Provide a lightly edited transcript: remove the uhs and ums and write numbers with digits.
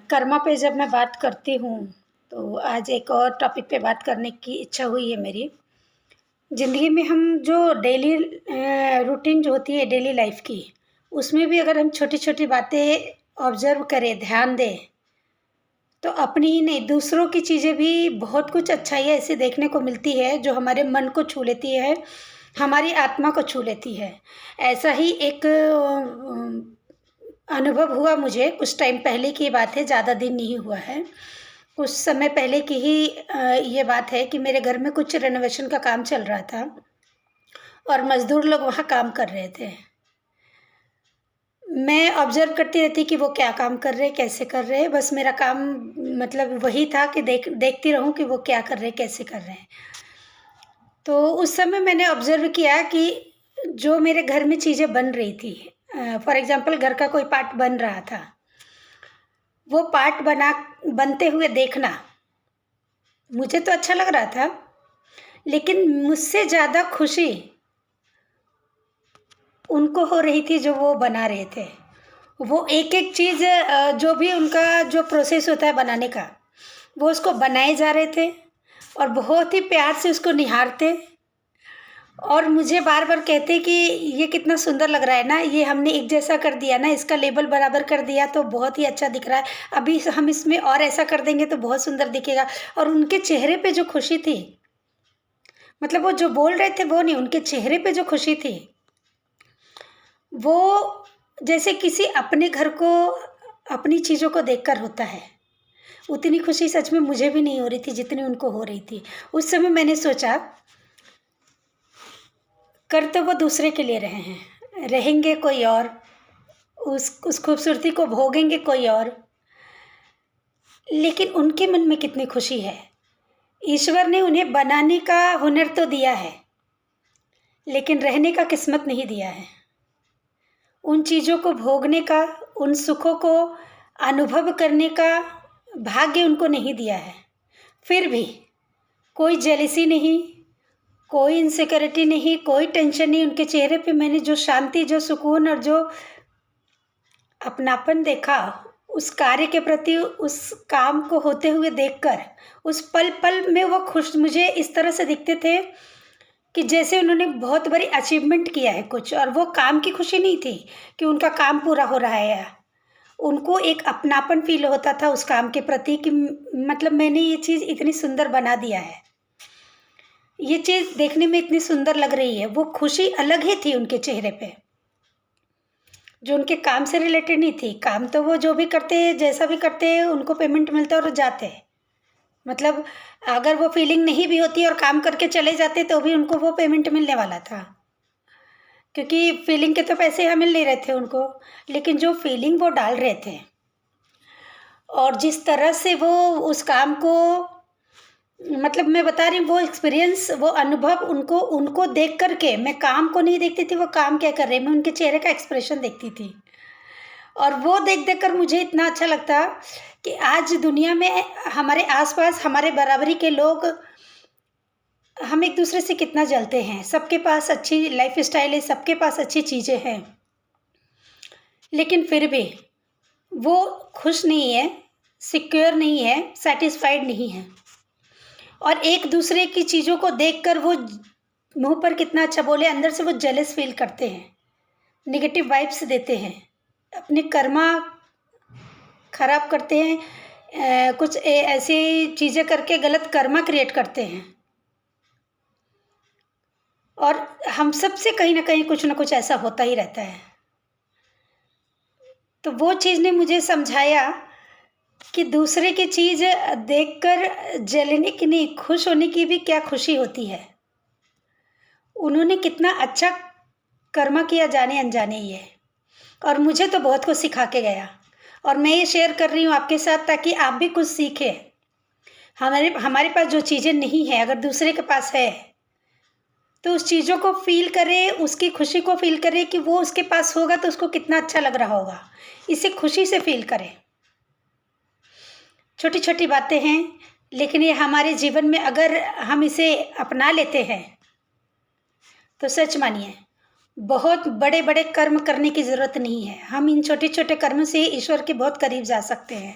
कर्मा पे जब मैं बात करती हूँ तो आज एक और टॉपिक पे बात करने की इच्छा हुई है मेरी। ज़िंदगी में हम जो डेली रूटीन जो होती है डेली लाइफ की, उसमें भी अगर हम छोटी-छोटी बातें ऑब्ज़र्व करें, ध्यान दें, तो अपनी ही नहीं दूसरों की चीज़ें भी बहुत कुछ अच्छाइयाँ ऐसी देखने को मिलती है जो हमारे मन को छू लेती है, हमारी आत्मा को छू लेती है। ऐसा ही एक अनुभव हुआ मुझे, कुछ टाइम पहले की बात है, ज़्यादा दिन नहीं हुआ है। कुछ समय पहले की ही ये बात है कि मेरे घर में कुछ रेनोवेशन का काम चल रहा था और मज़दूर लोग वहाँ काम कर रहे थे। मैं ऑब्ज़र्व करती रहती कि वो क्या काम कर रहे हैं, कैसे कर रहे हैं, बस मेरा काम मतलब वही था कि देखती रहूँ कि वो क्या कर रहे हैं, कैसे कर रहे हैं। तो उस समय मैंने ऑब्ज़र्व किया कि जो मेरे घर में चीज़ें बन रही थी, फॉर एग्ज़ाम्पल घर का कोई पार्ट बन रहा था, वो पार्ट बनते हुए देखना, मुझे तो अच्छा लग रहा था, लेकिन मुझसे ज़्यादा खुशी उनको हो रही थी जो वो बना रहे थे। वो एक-एक चीज़ जो भी उनका जो प्रोसेस होता है बनाने का, वो उसको बनाए जा रहे थे और बहुत ही प्यार से उसको निहारते और मुझे बार-बार कहते कि ये कितना सुंदर लग रहा है ना, ये हमने एक जैसा कर दिया ना, इसका लेबल बराबर कर दिया तो बहुत ही अच्छा दिख रहा है। अभी हम इसमें और ऐसा कर देंगे तो बहुत सुंदर दिखेगा। और उनके चेहरे पे जो खुशी थी, मतलब वो जो बोल रहे थे वो नहीं, उनके चेहरे पे जो खुशी थी, वो जैसे किसी अपने घर को, अपनी चीज़ों को देखकर होता है। उतनी खुशी सच में मुझे भी नहीं हो रही थी जितनी उनको हो रही थी। उस समय मैंने सोचा, कर तो वो दूसरे के लिए रहे हैं, रहेंगे कोई और, उस खूबसूरती को भोगेंगे कोई और, लेकिन उनके मन में कितनी खुशी है। ईश्वर ने उन्हें बनाने का हुनर तो दिया है, लेकिन रहने का किस्मत नहीं दिया है। उन चीज़ों को भोगने का, उन सुखों को अनुभव करने का भाग्य उनको नहीं दिया है। फिर भी कोई जेलसी नहीं, कोई इनसिक्योरिटी नहीं, कोई टेंशन नहीं। उनके चेहरे पे मैंने जो शांति, जो सुकून और जो अपनापन देखा, उस कार्य के प्रति, उस काम को होते हुए देखकर, उस पल-पल में वो खुश मुझे इस तरह से दिखते थे कि जैसे उन्होंने बहुत बड़ी अचीवमेंट किया है कुछ। और वो काम की खुशी नहीं थी कि उनका काम पूरा हो रहा है, उनको एक अपनापन फ़ील होता था उस काम के प्रति कि मतलब मैंने ये चीज़ इतनी सुंदर बना दिया है, ये चीज़ देखने में इतनी सुंदर लग रही है। वो खुशी अलग ही थी उनके चेहरे पे, जो उनके काम से रिलेटेड नहीं थी। काम तो वो जो भी करते, जैसा भी करते, उनको पेमेंट मिलता और जाते। मतलब अगर वो फीलिंग नहीं भी होती और काम करके चले जाते तो भी उनको वो पेमेंट मिलने वाला था, क्योंकि फीलिंग के तो पैसे यहाँ मिल नहीं रहे थे उनको। लेकिन जो फीलिंग वो डाल रहे थे और जिस तरह से वो उस काम को, मतलब मैं बता रही हूँ, वो एक्सपीरियंस, वो अनुभव उनको देख कर के, मैं काम को नहीं देखती थी वो काम क्या कर रहे हैं, मैं उनके चेहरे का एक्सप्रेशन देखती थी। और वो देख कर मुझे इतना अच्छा लगता कि आज दुनिया में हमारे आसपास हमारे बराबरी के लोग, हम एक दूसरे से कितना जलते हैं। सबके पास अच्छी लाइफ स्टाइल है, सबके पास अच्छी चीज़ें हैं, लेकिन फिर भी वो खुश नहीं है, सिक्योर नहीं है, सेटिस्फाइड नहीं है। और एक दूसरे की चीज़ों को देखकर वो मुंह पर कितना अच्छा बोले, अंदर से वो जेलस फील करते हैं, नेगेटिव वाइब्स देते हैं, अपने कर्मा खराब करते हैं, कुछ ऐसी चीज़ें करके गलत कर्मा क्रिएट करते हैं। और हम सब से कहीं ना कहीं कुछ ना कुछ ऐसा होता ही रहता है। तो वो चीज़ ने मुझे समझाया कि दूसरे की चीज़ देखकर जलने की नहीं, खुश होने की भी क्या खुशी होती है। उन्होंने कितना अच्छा कर्मा किया, जाने अनजाने ही है, और मुझे तो बहुत कुछ सिखा के गया। और मैं ये शेयर कर रही हूँ आपके साथ ताकि आप भी कुछ सीखें। हमारे पास जो चीज़ें नहीं है, अगर दूसरे के पास है तो उस चीज़ों को फ़ील करें, उसकी खुशी को फ़ील करें कि वो उसके पास होगा तो उसको कितना अच्छा लग रहा होगा, इसे खुशी से फ़ील करें। छोटी छोटी बातें हैं, लेकिन ये हमारे जीवन में अगर हम इसे अपना लेते हैं तो सच मानिए बहुत बड़े बड़े कर्म करने की ज़रूरत नहीं है। हम इन छोटे छोटे कर्मों से ईश्वर के बहुत करीब जा सकते हैं।